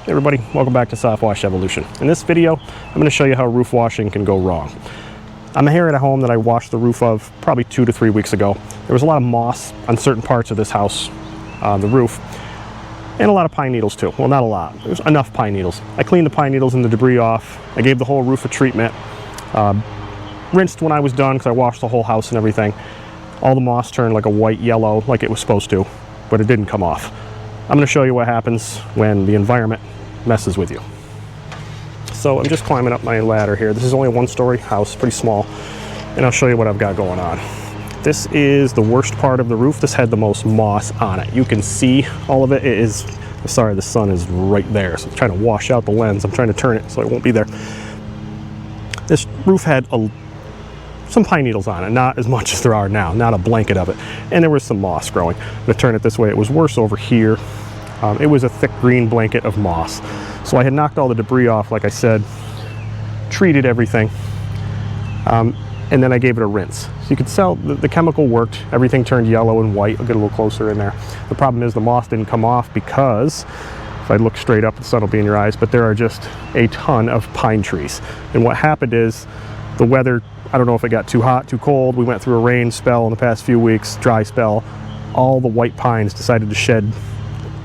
Hey everybody, welcome back to Soft Wash Evolution. In this video, I'm going to show you how roof washing can go wrong. I'm here at a home that I washed the roof of probably 2 to 3 weeks ago. There was a lot of moss on certain parts of this house, the roof, and a lot of pine needles too. Well, not a lot. There's enough pine needles. I cleaned the pine needles and the debris off. I gave the whole roof a treatment. Rinsed when I was done because I washed the whole house and everything. All the moss turned like a white yellow like it was supposed to, but it didn't come off. I'm going to show you what happens when the environment messes with you. So I'm just climbing up my ladder here. This is only a one-story house, pretty small, and I'll show you what I've got going on. This is the worst part of the roof. This had the most moss on it. You can see all of it. It is, sorry, the sun is right there, so I'm trying to wash out the lens. I'm trying to turn it so it won't be there. This roof had some pine needles on it, not as much as there are now, not a blanket of it, and there was some moss growing. I'm going to turn it this way. It was worse over here. It was a thick green blanket of moss. So I had knocked all the debris off, like I said, treated everything, and then I gave it a rinse. So you could tell the chemical worked. Everything turned yellow and white. I'll get a little closer in there. The problem is the moss didn't come off because, if I look straight up, the sun will be in your eyes, but there are just a ton of pine trees. And what happened is the weather, I don't know if it got too hot, too cold. We went through a rain spell in the past few weeks, dry spell. All the white pines decided to shed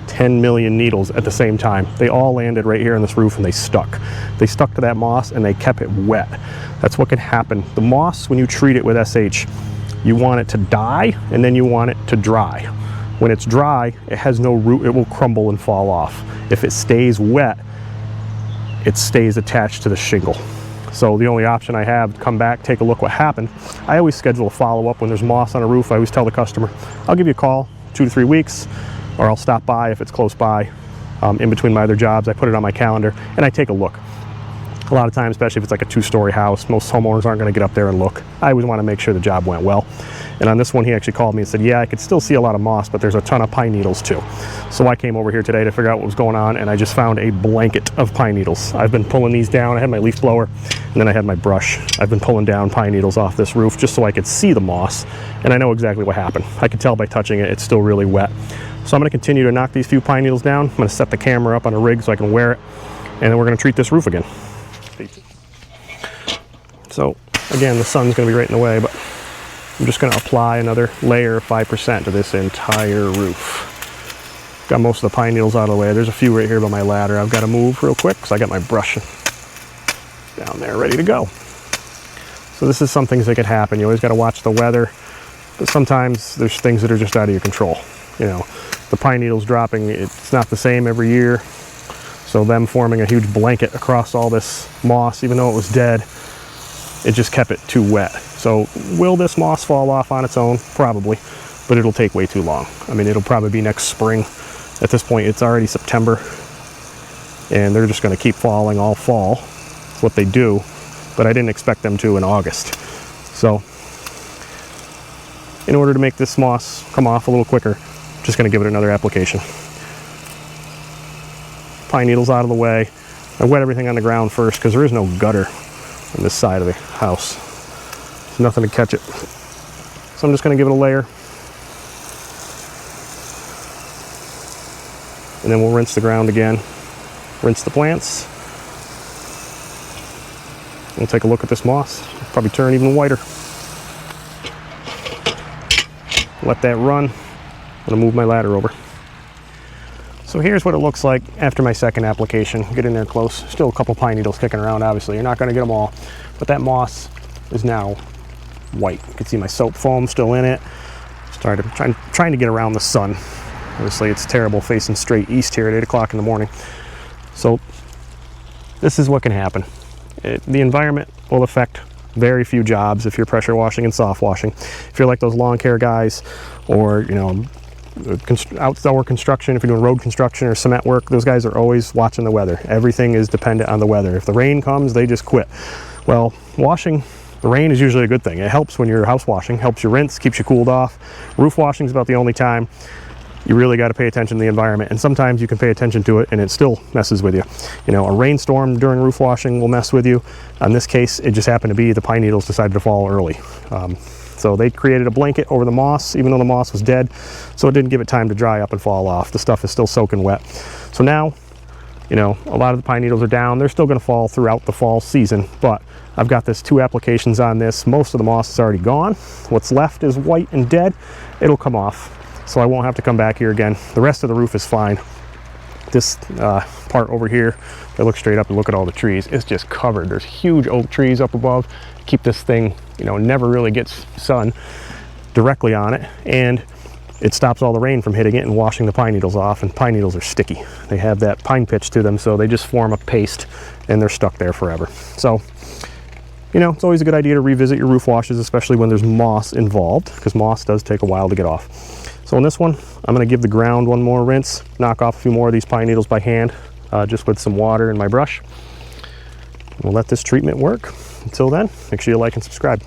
10 million needles at the same time. They all landed right here on this roof and they stuck. They stuck to that moss and they kept it wet. That's what can happen. The moss, when you treat it with SH, you want it to die and then you want it to dry. When it's dry, it has no root, it will crumble and fall off. If it stays wet, it stays attached to the shingle. So the only option I have, come back, take a look what happened. I always schedule a follow-up when there's moss on a roof. I always tell the customer, I'll give you a call 2 to 3 weeks, or I'll stop by if it's close by. In between my other jobs, I put it on my calendar and I take a look. A lot of times, especially if it's like a 2-story house, most homeowners aren't going to get up there and look. I always want to make sure the job went well. And on this one, he actually called me and said, yeah, I could still see a lot of moss, but there's a ton of pine needles too. So I came over here today to figure out what was going on, and I just found a blanket of pine needles. I've been pulling these down. I had my leaf blower, and then I had my brush. I've been pulling down pine needles off this roof just so I could see the moss, and I know exactly what happened. I could tell by touching it, it's still really wet. So I'm going to continue to knock these few pine needles down. I'm going to set the camera up on a rig so I can wear it, and then we're going to treat this roof again. So again, the sun's going to be right in the way, but I'm just going to apply another layer of 5% to this entire roof. Got most of the pine needles out of the way. There's a few right here by my ladder. I've got to move real quick because I got my brush down there ready to go. So this is some things that could happen. You always got to watch the weather, but sometimes there's things that are just out of your control. You know, the pine needles dropping, it's not the same every year. So them forming a huge blanket across all this moss, even though it was dead, it just kept it too wet. So will this moss fall off on its own? Probably, but it'll take way too long. I mean, it'll probably be next spring. At this point, it's already September, and they're just going to keep falling all fall. That's what they do, but I didn't expect them to in August. So in order to make this moss come off a little quicker, I'm just going to give it another application. Pine needles out of the way. I wet everything on the ground first because there is no gutter on this side of the house. There's nothing to catch it. So I'm just going to give it a layer. And then we'll rinse the ground again. Rinse the plants. We'll take a look at this moss. It'll probably turn even whiter. Let that run. I'm going to move my ladder over. So here's what it looks like after my second application. Get in there close. Still a couple pine needles kicking around, obviously. You're not going to get them all. But that moss is now white. You can see my soap foam still in it. Trying to get around the sun. Obviously, it's terrible facing straight east here at 8 o'clock in the morning. So this is what can happen. The environment will affect very few jobs if you're pressure washing and soft washing. If you're like those lawn care guys, or, you know, outdoor construction, if you're doing road construction or cement work, those guys are always watching the weather. Everything is dependent on the weather. If the rain comes, they just quit. Well, washing, the rain is usually a good thing. It helps when you're house washing, helps you rinse, keeps you cooled off. Roof washing is about the only time you really got to pay attention to the environment, and sometimes you can pay attention to it and it still messes with you. You know, a rainstorm during roof washing will mess with you. In this case, it just happened to be the pine needles decided to fall early. So they created a blanket over the moss, even though the moss was dead, so it didn't give it time to dry up and fall off. The stuff is still soaking wet. So now You know, a lot of the pine needles are down. They're still going to fall throughout the fall season, but I've got this 2 applications on this. Most of the moss is already gone. What's left is white and dead. It'll come off, so I won't have to come back here again. The rest of the roof is fine. This part over here, if I look straight up and look at all the trees, it's just covered. There's huge oak trees up above. Keep this thing, you know, never really gets sun directly on it, and it stops all the rain from hitting it and washing the pine needles off. And pine needles are sticky. They have that pine pitch to them, so they just form a paste and they're stuck there forever. So, you know, it's always a good idea to revisit your roof washes, especially when there's moss involved, because moss does take a while to get off. So in this one, I'm going to give the ground one more rinse, knock off a few more of these pine needles by hand, just with some water and my brush. We'll let this treatment work. Until then, make sure you like and subscribe.